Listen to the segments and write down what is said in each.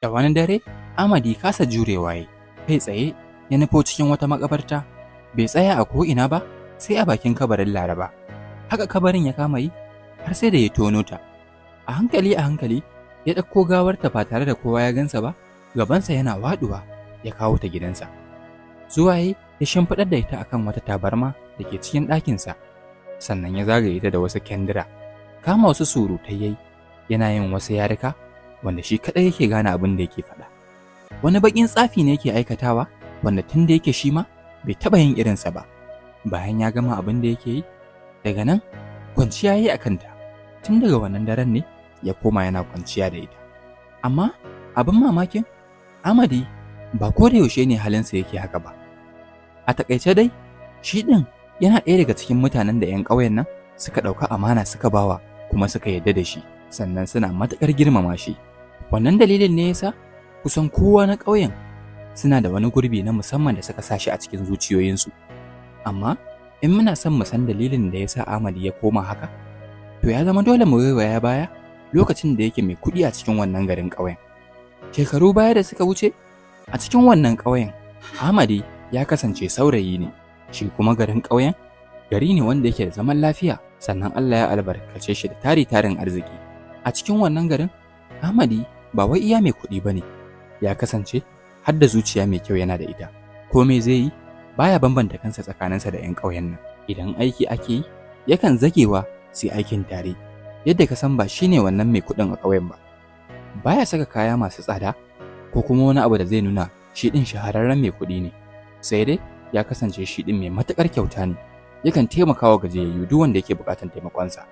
Da wani dare, Amadi kasa jurewa yayi, kai tsaye ya nufo cikin wata makabarta. Bai tsaya a ko'ina ba, sai a bakin kabarin Laraba. Haka kabarin ya kama yi, har sai da ya tono ta. A hankali, ya ɗauko gawarta ba tare da kowa ya gansa ba, gabansa yana waɗuwa, ya kawo ta gidansa. Zuwa ya shimfiɗar da ita akan wata tabarma da ke cikin ɗakinsa, sannan ya zagaye ta da wasu kyandira. Kama wasu surutai yayi, yana yin wasu yarika, wanda shi kaɗai yake gane abin da yake faɗa. Wani baƙin tsafi ne yake aikatawa, wanda tun da yake shi ma bai taɓa yin irinsa ba. Bayan ya gama abin da yake yi, daga nan kwanciya yayi a kanta. Tun daga wannan daren ne ya koma yana kwanciya da ita. Amma abin mamakin, Amadi ba ko da yaushe ne halinsa yake haka ba. A taƙaice dai, shi ɗin yana ɗaya daga cikin mutanen da 'yan ƙauyen nan suka ɗauka amana suka bawa kuma suka yarda da shi, sannan suna matuƙar girmama shi. Wannan dalilin ne yasa kusan kowa na ƙauyen suna da wani gurbi na musamman da suka sa shi a cikin zuciyoyinsu. Amma in muna son mu san dalilin da yasa Amadi ya koma haka, to ya zama dole mu waiwaya baya lokacin da yake mai kuɗi a cikin wannan garin ƙauyen. Shekaru baya da suka wuce, a cikin wannan ƙauyen, Amadi ya kasance saurayi ne, shi kuma garin ƙauyen gari ne wanda yake da zaman lafiya, sannan Allah ya albarkace shi da tarin arziki. A cikin wannan garin, Amadi ba wai iya mai kuɗi ba ne, ya kasance har da zuciya mai kyau yana da ita. Komai zai yi, baya bambanta kansa tsakaninsa da 'yan ƙauyen nan. Idan aiki ake yi, yakan zagewa sai aikin tare, yadda ka san ba shi ne wannan mai kuɗin a ƙauyen ba. Baya saka kaya masu tsada ko kuma wani abu da zai nuna shi ɗin shahararren mai kuɗi ne, sai dai ya kasance shi ɗin mai matuƙar kyauta ne, yakan taimaka wa gajiyayyu duk wanda yake buƙatar taimakonsa.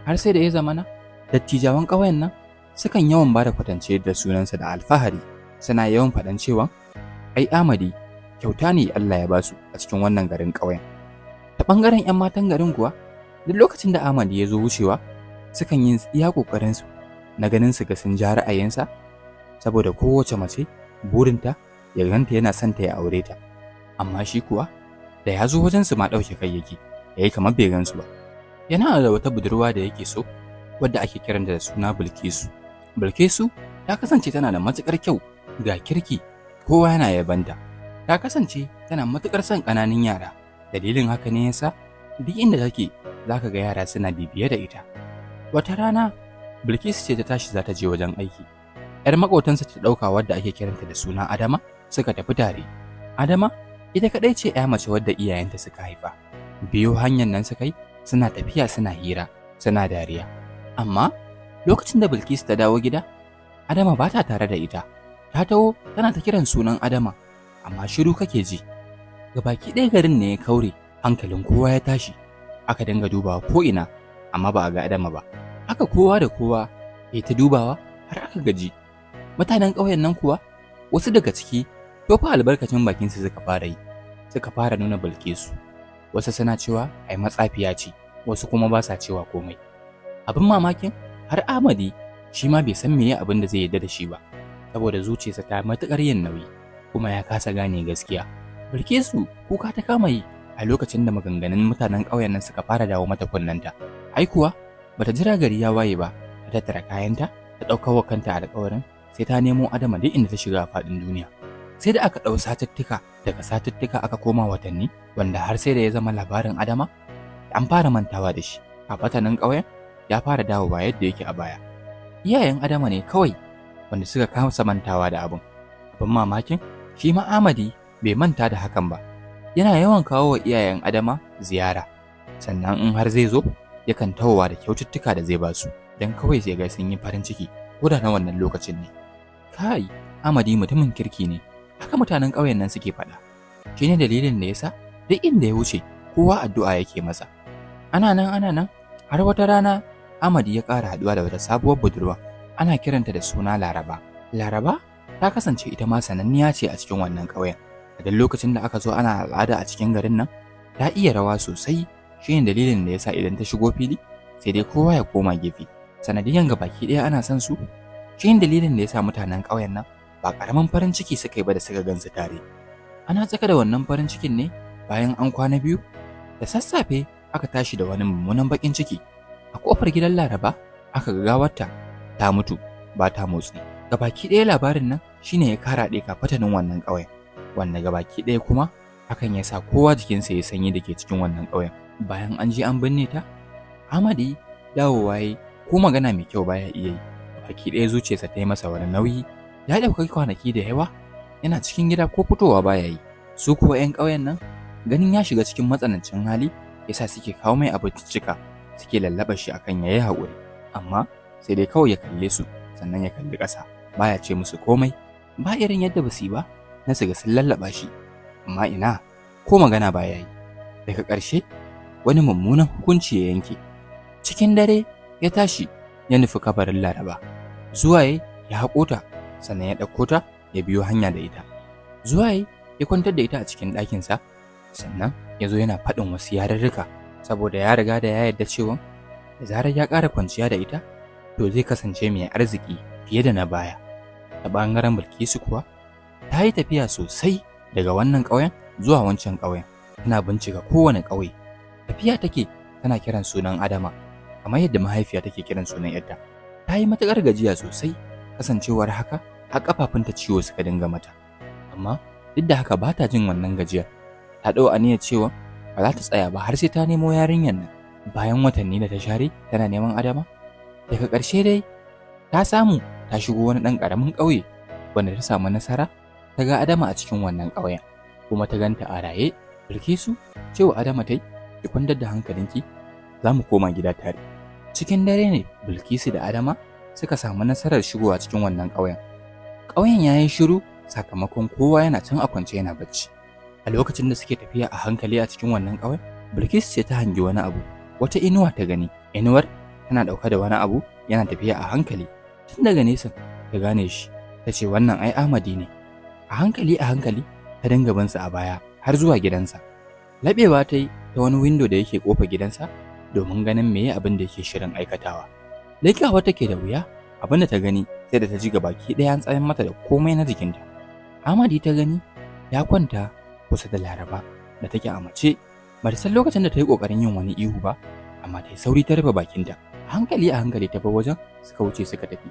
Har sai da ya zamana, dattijawan ƙauyen nan sukan yawan ba da kwatance da sunansa da alfahari, suna yawan faɗan cewa ai Amadi kyauta ne Allah ya basu a cikin wannan garin ƙauyen. Ta ɓangaren 'yan matan garin kuwa, duk lokacin da Amadi ya zo wucewa, sukan yi iya ƙoƙarinsu na ganin su ga sun ja ra'ayinsa, saboda kowace mace burinta ya ganta yana son ta ya aure ta. Amma shi kuwa da ya zo wajen su ma ɗauke kai yake, yayi kamar bai gansu ba. Yana da wata budurwa da yake so, wadda ake kiranta da suna Bilkisu. Bilkisu ta kasance tana da matuƙar kyau, ga kirki, kowa yana yabanta. Ta kasance tana matuƙar son ƙananan yara, dalilin haka ne yasa duk inda take zaka ga yara suna bibiye da ita. Wata rana Bilkisu ce ta tashi za ta je wajen aiki. 'Yar maƙotansa ta ɗauka wadda ake kiranta da suna Adama, suka tafi tare. Adama ita kaɗai ce 'ya mace wadda iyayenta suka haifa. Biyo hanyar nan suka yi, suna tafiya suna hira, suna dariya. Amma lokacin da Bilkisu ta dawo gida, Adama ba ta tare da ita. Ta taho tana ta kiran sunan Adama, amma shiru kake ji. Gabaki ɗaya garin ne ya kaure, hankalin kowa ya tashi. Aka dinga dubawa ko'ina, amma ba a ga Adama ba. Haka kowa da kowa ya ta dubawa har aka gaji. Mutanen ƙauyen nan kuwa, wasu daga ciki tofa albarkacin bakinsu suka fara yi, suka fara nuna Bilkisu. Wasu suna cewa ai matsafiya ce, wasu kuma ba sa cewa komai. Abin mamakin, har Amadi shi ma bai san meye abin da zai yarda da shi ba, saboda zuciyarsa ta matuƙar yin nauyi, kuma ya kasa gane gaskiya. Bilkisu kuka ta kama yi a lokacin da maganganun mutanen ƙauyen nan suka fara dawo mata kunnanta. Ai kuwa bata jira gari ya waye ba, ta tattara kayanta, ta ɗaukar wa kanta alƙawarin sai ta nemo Adama duk inda ta shiga a faɗin duniya. Sai da aka ɗau satuttuka, daga satuttuka aka koma watanni, wanda har sai da ya zama labarin Adama an fara mantawa da shi. A fatanin ƙauyen ya fara dawowa yadda yake a baya. Iyayen Adama ne kawai wanda suka kasa mantawa da abin. Abin mamakin, shi ma Amadi bai manta da hakan ba. Yana yawan kawo wa iyayen Adama ziyara, sannan in har zai zo, yakan tawowa da kyaututtuka da zai ba su, don kawai sai ga sun yi farin ciki, ko da na wannan lokacin ne. Kai, Amadi mutumin kirki ne, haka mutanen ƙauyen nan suke faɗa. Shi ne dalilin da yasa duk inda ya wuce, kowa addu'a yake masa. Ana nan, har wata rana Amadi ya ƙara haɗuwa da wata sabuwar budurwa, ana kiranta da suna Laraba. Laraba ta kasance ita ma sananniya ce a cikin wannan ƙauyen. A duk lokacin da aka zo ana al'ada a cikin garin nan, ta iya rawa sosai. Shi ne dalilin da yasa idan ta shigo fili, sai dai kowa ya koma gefe. Sanadiyan baki ɗaya ana son su. Shi ne dalilin da yasa mutanen ƙauyen nan ba ƙaramin farin ciki suka yi ba da suka gansu tare. Ana tsaka da wannan farin cikin ne bayan an kwana biyu, da sassafe aka tashi da wani mummunan baƙin ciki. A ƙofar gidan Laraba aka ga gawarta ta mutu, ba ta motsi. Gabaki ɗaya labarin nan shine ya karaɗe kafatanin wannan ƙauyen, wanda gabaki ɗaya kuma hakan ya sa kowa jikinsa ya sanyi da ke cikin wannan ƙauyen. Bayan an je an binne ta, Amadi dawowa yayi ko magana mai kyau baya iya yi. Baki ɗaya zuciyarsa ta yi masa wani nauyi, ya ɗauki kwanaki da yawa yana cikin gida ko fitowa baya yi. Su kuwa 'yan ƙauyen nan ganin ya shiga cikin matsanancin hali yasa suke kawo mai abinciccika, suke lallaɓa shi akan yayi haƙuri, amma sai dai kawai ya kalle su sannan ya kalli ƙasa, baya ce musu komai. Ba irin yadda ba su yi ba na su ga sun lallaɓa shi, amma ina ko magana baya yi. Daga ƙarshe wani mummunan hukunci ya yanke. Cikin dare ya tashi ya nufi kabarin Laraba. Zuwa ya haƙo ta, sannan ya ɗauko ta ya biyo hanya da ita. Zuwa ya kwantar da ita a cikin ɗakinsa, sannan ya zo yana faɗin wasu yarurruka, saboda ya riga da ya yarda cewa da zarar ya ƙara kwanciya da ita to zai kasance mai arziki fiye da na baya. Ta ɓangaren Bilkisu kuwa ta yi tafiya sosai daga wannan ƙauyen zuwa wancan ƙauyen, tana bincika kowane ƙauye. Tafiya take tana kiran sunan Adama, kamar yadda mahaifiya take kiran sunan yarta. Ta yi matuƙar gajiya sosai, kasancewar haka har ƙafafunta ciwo suka dinga mata. Amma duk da haka ba ta jin wannan gajiyar. Ta ɗau aniyar cewa ba za ta tsaya ba har sai ta nemo yarinyar nan. Bayan watanni da ta share tana neman Adama, daga ƙarshe dai ta samu ta shigo wani ɗan ƙaramin ƙauye wanda ta samu nasara ta ga Adama a cikin wannan ƙauyen, kuma ta ganta a raye. Bilkisu cewa Adama tai, ki kwantar da hankalinki, za mu koma gida tare. Cikin dare ne Bilkisu da Adama suka samu nasarar shigowa cikin wannan ƙauyen. Ƙauyen ya yi shiru sakamakon kowa yana can a kwance yana bacci. A lokacin da suke tafiya a hankali a cikin wannan ƙauyen, Bilkisu ce ta hangi wani abu, wata inuwa ta gani. Inuwar tana ɗauke da wani abu yana tafiya a hankali. Tun daga nesa ta gane shi, ta ce wannan ai Amadi ne. A hankali ta dinga bin sa a baya har zuwa gidansa. Laɓewa ta yi ta wani windo da yake ƙofar gidansa domin ganin meye abin da yake shirin aikatawa. Leƙawa take da wuya, abin da ta gani sai da ta ji gabaki ɗaya an tsayin mata da komai na jikinta. Amadi ta gani ya kwanta kusa da Laraba da take a mace. Ba ta san lokacin da ta yi ƙoƙarin yin wani ihu ba, amma ta yi sauri ta rufe bakinta. A hankali ta bar wajen suka wuce suka tafi.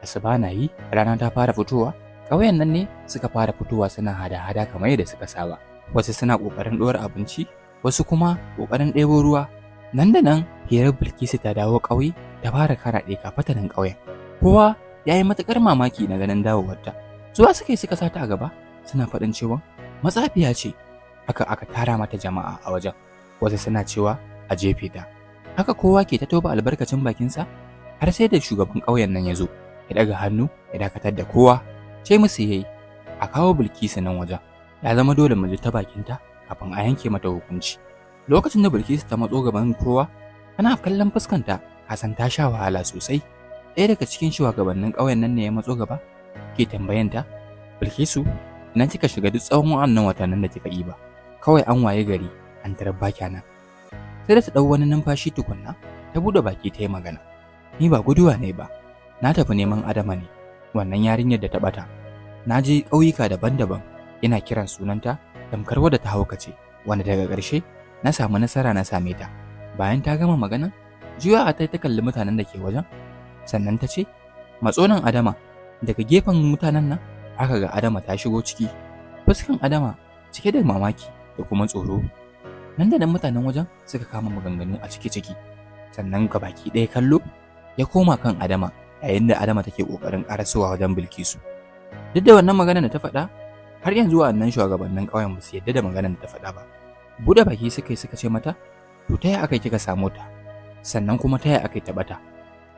Asuba na yi, rana ta fara fitowa. Ƙauyen nan ne suka fara fitowa suna hada-hada kamar yadda suka saba. Wasu suna ƙoƙarin ɗora abinci, wasu kuma ƙoƙarin ɗebo ruwa. Nan da nan hirar Bilkisu ta dawo ƙauye ta fara karaɗe kafatanin ƙauyen. Kowa ya yi matuƙar mamaki na ganin dawowarta. Zuwa suka sa ta a gaba suna faɗin cewa matsafiya ce. Haka aka tara mata jama'a a wajen. Wasu suna cewa a jefe ta. Haka kowa ke ta toba albarkacin bakinsa har sai da shugaban ƙauyen nan ya zo ya ɗaga hannu ya dakatar da kowa. Ce musu yayi a kawo Bilkisu nan wajen. Ya zama dole mu ji ta bakinta kafin a yanke mata hukunci. Lokacin da Bilkisu ta matso gaban kowa, tana kallon fuskanta, kasan ta sha wahala sosai. Ɗaya daga cikin shugabannin ƙauyen nan ne ya matso gaba, ke tambayanta, Bilkisu, ina kika shiga duk tsawon wannan watannin da kika yi ba? Kawai an waye gari, an tarar baki nan. Sai da ta ɗau wani numfashi tukunna, ta buɗe baki ta yi magana. Ni ba guduwa ne ba, na tafi neman Adama ne, wannan yarinyar da ta ɓata. Na je ƙauyuka daban-daban, yana kiran sunanta, tamkar wadda ta haukace, wanda daga ƙarshe na samu nasara na same ta. Bayan ta gama magana, juyawa ta kalli mutanen da ke wajen, sannan ta ce, matso nan Adama. Daga gefen mutanen nan, aka ga Adama ta shigo ciki. Fuskan Adama cike da mamaki da kuma tsoro. Nan da nan mutanen wajen suka kama maganganu a ciki-ciki. Sannan gabaki ɗaya kallo ya koma kan Adama, yayin da Adama take ƙoƙarin ƙarasowa wajen Bilkisu. Duk da wannan maganar da ta faɗa, har yanzu wa'annan shugabannin ƙauyen ba su yarda da maganar da ta faɗa ba. Buɗe baki suka ce mata, to ta yaya aka kika samu ta? Sannan kuma ta yaya aka ta ɓata?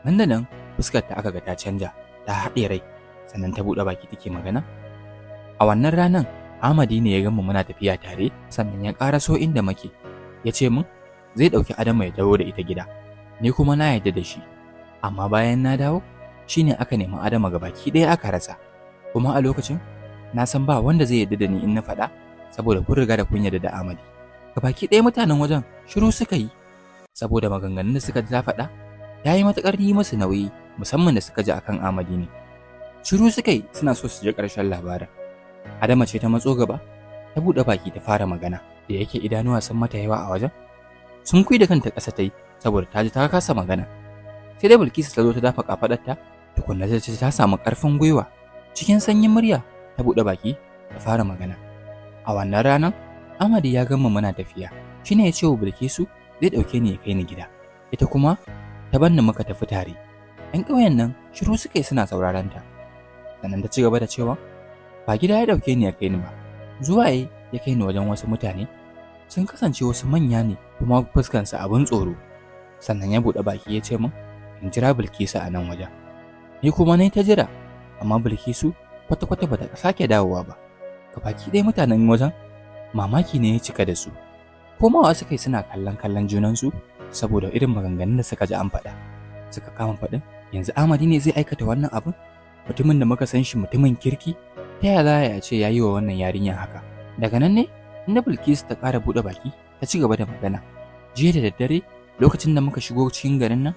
Nan da nan fuskar ta aka ga ta canja, ta haɗe rai, sannan ta buɗe baki take magana. A wannan ranan Amadi ne ya gama muna tafiya tare, sannan ya ƙaraso inda muke. Ya ce min zai ɗauki Adama ya dawo da ita gida. Ni kuma na yarda da shi. Amma bayan na dawo, shine aka nemi Adama gabaki ɗaya aka rasa. Kuma a lokacin na san ba wanda zai yarda da ni in na faɗa, saboda kun riga da kun yarda da Amadi. Gabaki ɗaya mutanen wajen shiru suka yi, saboda maganganun da suka ta faɗa ya yi matuƙar yi musu nauyi, musamman da suka ji akan Amadi ne. Shiru suka yi suna so su ji ƙarshen labarin. Adama ce ta matso gaba, ta buɗe baki ta fara magana, da yake idanuwa sun mata yawa a wajen. Sun kui da kanta ƙasa ta yi, saboda ta ji ta kasa magana. Sai dai Bilkisu ta zo ta dafa kafaɗarta, tukunna ta samu ƙarfin gwiwa. Cikin sanyin murya ta buɗe baki ta fara magana. A wannan ranar Amadi ya gama muna tafiya. Shi ne ya ce wa Bilkisu zai ɗauke ni ya kai ni gida. Ita kuma ta banni muka tafi tare. 'Yan ƙauyen nan shiru suka yi suna sauraron ta. Sannan ta ci gaba da cewa ba gida ya ɗauke ni ya kai ni ba. Zuwa ya kai ni wajen wasu mutane. Sun kasance wasu manya ne kuma fuskansu abin tsoro. Sannan ya buɗe baki ya ce min in jira Bilkisu a nan wajen. Ni kuma na yi ta jira, amma Bilkisu kwata-kwata ba ta sake dawowa ba. Gabaki ɗaya mutanen wajen mamaki ne ya cika da su. Komawa suka yi suna kallon junansu saboda irin maganganun da suka ji an faɗa. Suka kama faɗin yanzu Amadi ne zai aikata wannan abin? Mutumin da muka san shi mutumin kirki? Ta yaya za a ce ya yi wa wannan yarinyar haka? Daga nan ne inda Bilkisu ta ƙara buɗe baki ta ci gaba da magana. Jiya da daddare lokacin da muka shigo cikin garin nan,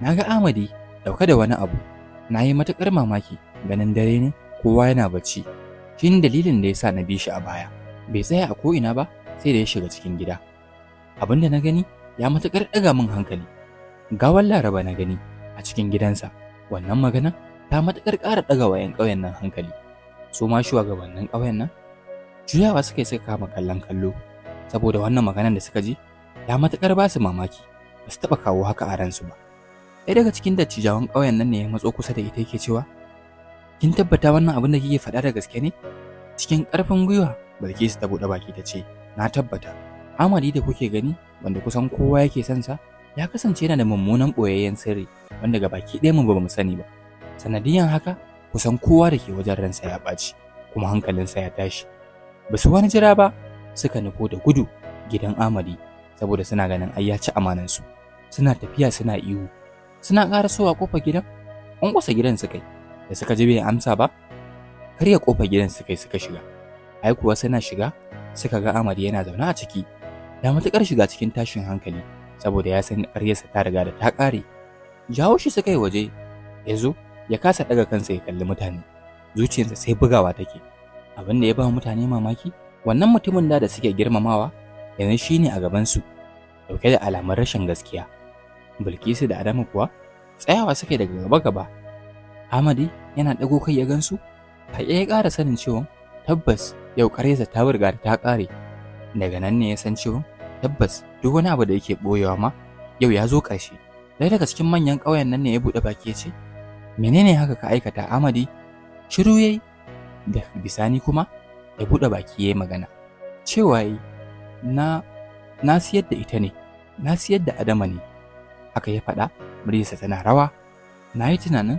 na ga Amadi ɗauke da wani abu. Na yi matuƙar mamaki ganin dare ne kowa yana bacci. Shi ne dalilin da ya sa na bi shi a baya. Bai tsaya a ko'ina ba sai da ya shiga cikin gida. Abin da na gani ya matuƙar ɗaga min hankali. Gawar Laraba na gani a cikin gidansa. Wannan magana ta matuƙar ƙara ɗaga wa 'yan ƙauyen nan hankali. Su ma shugabannin ƙauyen nan juyawa suka yi suka kama kallon kallo saboda wannan maganar da suka ji ya matuƙar ba su mamaki. Ba su taɓa kawo haka a ransu ba. Ɗaya daga cikin dattijawan ƙauyen nan ne ya matso kusa da ita yake cewa kin tabbata wannan abin da kike faɗa da gaske ne? Cikin ƙarfin gwiwa Bilkisu ta buɗe baki ta ce na tabbata. Amadi da kuke gani wanda kusan kowa yake son sa ya kasance yana da mummunan ɓoyayyen sirri wanda gabaki ɗaya mu ba mu sani ba. Sanadiyan haka kusan kowa da ke wajen ransa ya ɓaci kuma hankalinsa ya tashi. Ba su wani jira ba suka nufo da gudu gidan Amadi saboda suna ganin ai ya ci amanansu. Suna tafiya suna ihu. Suna ƙarasowa ƙofar gidan, ƙwanƙwasa gidan suka yi, da suka ji bai amsa ba, karya ƙofar gidan suka yi suka shiga. Ai kuwa suna shiga, suka ga Amadi yana zaune a ciki, ya matuƙar shiga cikin tashin hankali, saboda ya san ƙaryarsa ta riga da ta ƙare. Jawo shi suka yi waje, ya zo, ya kasa ɗaga kansa ya kalli mutane, zuciyarsa sai bugawa take. Abin da ya ba mutane mamaki, wannan mutumin da suke girmamawa, yanzu shi ne a gabansu, ɗauke da alamun rashin gaskiya. Bilkisu da Adamu kuwa tsayawa suke daga gaba-gaba. Amadi yana ɗago kai ya gansu, ya ƙara sanin cewa tabbas yau ƙaryarsa ta riga ta ƙare. Daga nan ne ya san cewa tabbas duk wani abu da yake ɓoyewa ma yau ya zo ƙarshe. Ɗaya daga cikin manyan ƙauyen nan ne ya buɗe baki ya ce, menene haka ka aikata Amadi? Shiru yayi, da bisani kuma ya buɗe baki ya yi magana. Cewa yi, na siyar da ita ne, na siyar da Adama ne. Haka ya faɗa, muryarsa tana rawa. Na yi tunanin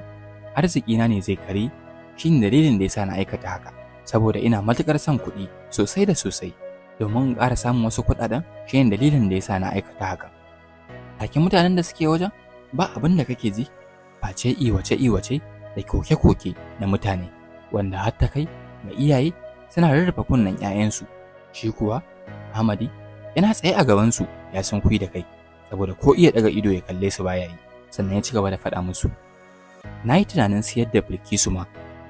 arzikina ne zai kare, shi ne dalilin da ya sa na aikata haka, saboda ina matuƙar son kuɗi sosai da sosai, domin in ƙara samun wasu kuɗaɗen shi ne dalilin da ya sa na aikata haka. Take mutanen da suke wajen ba abin da kake ji, face iwace da koke-koke na mutane, wanda har ta kai ga iyaye suna rarrafa kunnen 'ya'yansu. Shi kuwa Amadi yana tsaye a gabansu ya sunkui da kai, saboda ko iya daga ido ya kalle su baya yi. Sannan ya ci gaba da faɗa musu, na yi tunanin siyar da Bilkisu ma,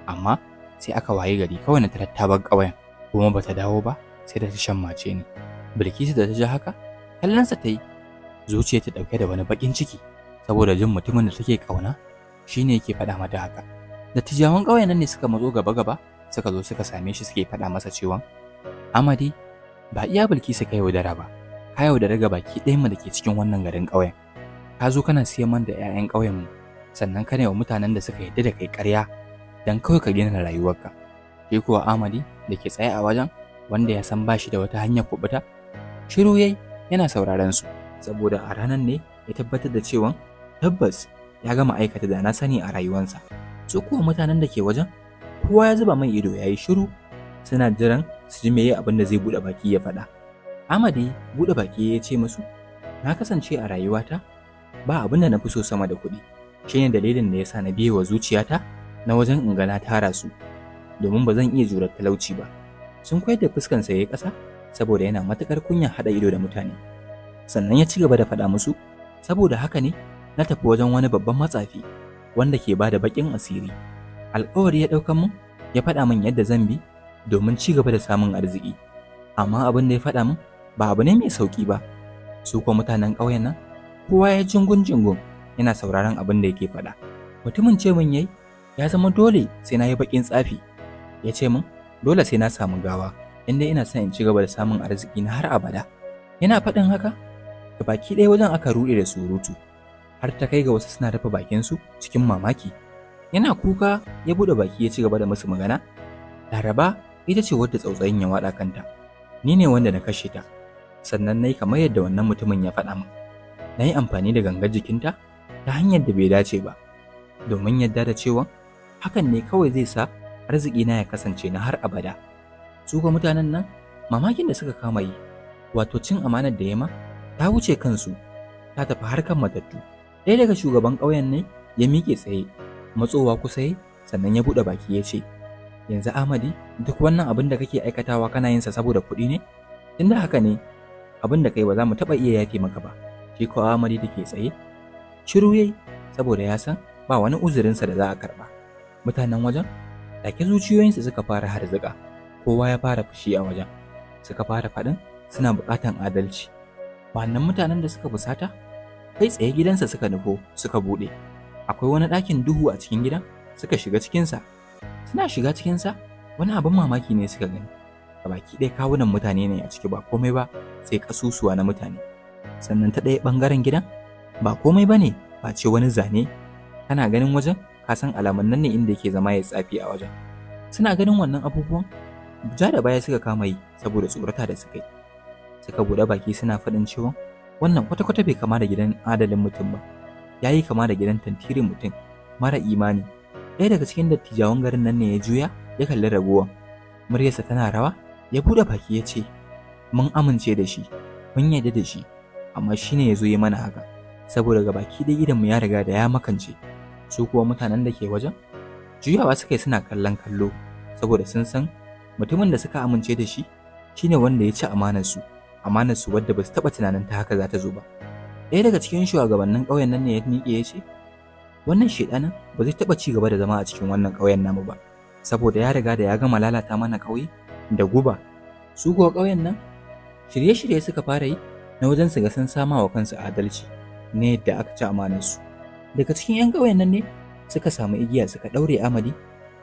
amma sai aka waye gari kawai na tarar ƙauyen, kuma ba ta dawo ba sai da ta shammace ni. Bilkisu da ta ji haka, kallonsa ta yi, zuciya ta ɗauke da wani baƙin ciki, saboda jin mutumin da take ƙauna shi ne yake faɗa mata haka. Dattijawan ƙauyen nan ne suka matso gaba-gaba, suka zo suka same shi suke faɗa masa cewa Amadi ba iya Bilkisu ka yaudara ba, ka yaudara ga baki ɗayan mu da ke cikin wannan garin ƙauyen. Ka zo kana siyan man da 'ya'yan ƙauyen mu, sannan kana wa mutanen da suka yarda da kai ƙarya dan kawai ka gina rayuwarka. Shi kuwa Amadi da ke tsaye a wajen, wanda ya san ba shi da wata hanyar kuɓuta, shiru yayi yana sauraron su, saboda a ranar ne ya tabbatar da cewa tabbas ya gama aikata da na sani a rayuwarsa. Su kuwa mutanen da ke wajen, kowa ya zuba mai ido ya yi shiru, suna jiran su ji meye abin da zai buɗe baki ya faɗa. Amadi buɗe baki ya ce musu, na kasance a rayuwata ba abin da na fi so sama da kuɗi. Shi ne dalilin da ya sa na biye wa zuciyata na wajen in ga na tara su, domin ba zan iya jurar talauci ba. Sun koyar da fuskansa ya yi ƙasa saboda yana matuƙar kunyar haɗa ido da mutane. Sannan ya ci gaba da faɗa musu, saboda haka ne na tafi wajen wani babban matsafi wanda ke ba da baƙin asiri. Alƙawari ya ɗaukan mun, ya faɗa min yadda zan bi domin ci gaba da samun arziki. Amma abin da ya faɗa min ba abu ne mai sauƙi ba. Su kuwa mutanen ƙauyen nan, kowa ya jingun-jingun yana sauraron abin da yake faɗa. Mutumin ce min yayi ya zama dole sai na yi baƙin tsafi. Ya ce min dole sai na samu gawa inda ina son in ci gaba da samun arziki na har abada. Yana faɗin haka, da baki ɗaya wajen aka ruɗe da surutu, har ta kai ga wasu suna rufe bakinsu cikin mamaki. Yana kuka ya buɗe baki ya ci gaba da musu magana. Laraba ita ce wadda tsautsayin ya waɗa kanta. Ni ne wanda na kashe ta. Sannan na yi kamar yadda wannan mutumin ya faɗa min. Na yi amfani da gangar jikinta ta hanyar da bai dace ba, domin yadda da cewa hakan ne kawai zai sa arzikina ya kasance na har abada. Su ga mutanen nan mamakin da suka kama yi, wato cin amanar da ya ma ta wuce kansu, ta tafi harkan matattu. Ɗaya daga shugaban ƙauyen ne ya miƙe tsaye, matsowa kusa yi, sannan ya buɗe baki ya ce, yanzu Amadi, duk wannan abin da kake aikatawa kana yin sa saboda kuɗi ne? Tunda haka ne, abin da kai ba za mu taɓa iya yafe maka ba. Shi ko Amadi da ke tsaye shiru yayi, saboda ya san ba wani uzurinsa da za a karɓa. Mutanen wajen take zuciyoyinsu suka fara harzuka, kowa ya fara fushi a wajen, suka fara faɗin suna buƙatan adalci. Wannan mutanen da suka fusata kai tsaye gidansa suka nufo suka buɗe. Akwai wani ɗakin duhu a cikin gidan, suka shiga cikinsa. Suna shiga cikinsa wani abin mamaki ne suka gani. Baki ɗaya kawunan mutane ne a ciki, ba komai ba sai ƙasusuwa na mutane. Sannan ta ɗaya ɓangaren gidan ba komai ba ne ba ce wani zane. Kana ganin wajen ka san alamun nan ne inda yake zama ya tsafi a wajen. Suna ganin wannan abubuwan ja da baya suka kama yi saboda tsorata da suka yi. Suka buɗe baki suna faɗin cewa wannan kwata-kwata bai kama da gidan adalin mutum ba, ya yi kama da gidan tantirin mutum mara imani. Ɗaya daga cikin dattijawan garin nan ne ya juya ya kalli raguwan, muryarsa tana rawa, ya buɗe baki ya ce, mun amince da shi, mun yarda da shi, amma shi ne ya zo yi mana haka, saboda ga baki ɗaya idanmu ya riga da ya makance. Su kuwa mutanen da ke wajen juyawa suka yi suna kallon kallo, saboda sun san mutumin da suka amince da shi shine wanda ya ci amanarsu wadda ba su taɓa tunanin ta haka za ta zo ba. Ɗaya daga cikin shugabannin ƙauyen nan ne ya miƙe ya ce, wannan shedanin ba zai taɓa ci gaba da zama a cikin wannan ƙauyen namu ba, saboda ya riga da ya gama lalata mana ƙauye da guba. Su kuwa ƙauyen nan shirye-shirye suka fara yi na wajen su ga sun sama wa kansu adalci na yadda aka ci amanarsu. Daga cikin 'yan ƙauyen nan ne suka samu igiya suka ɗaure Amadi,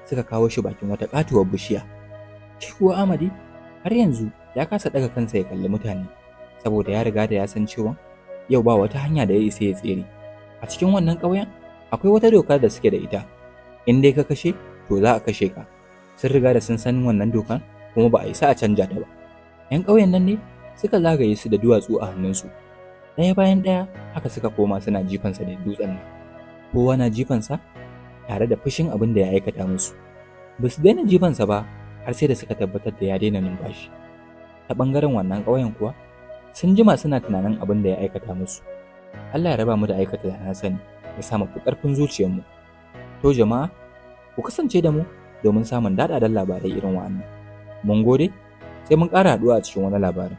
suka kawo shi bakin wata ƙatuwar bishiya. Shi kuwa Amadi har yanzu ya kasa ɗaga kansa ya kalli mutane, saboda ya riga da ya san cewa yau ba wata hanya da ya isa ya tsere. A cikin wannan ƙauyen akwai wata doka da suke da ita, in dai ka kashe to za a kashe ka. Sun riga da sun san wannan dokan kuma ba a isa a canja ta ba. 'Yan ƙauyen nan ne suka zagaye su da duwatsu a hannunsu. Ɗaya bayan ɗaya haka suka koma suna jifansa da dutsen nan. Kowa na jifansa tare da fushin abin da ya aikata musu. Ba su daina jifansa ba har sai da suka tabbatar da ya daina numfashi. Ta ɓangaren wannan ƙauyen kuwa sun jima suna tunanin abin da ya aikata musu. Allah ya raba mu da aikata da na sani, ya sa mu fi ƙarfin zuciyarmu. To jama'a, ku kasance da mu domin samun daɗaɗɗen labarai irin wa'annan. Mun gode, sai mun ƙara haɗuwa a cikin wani labarin.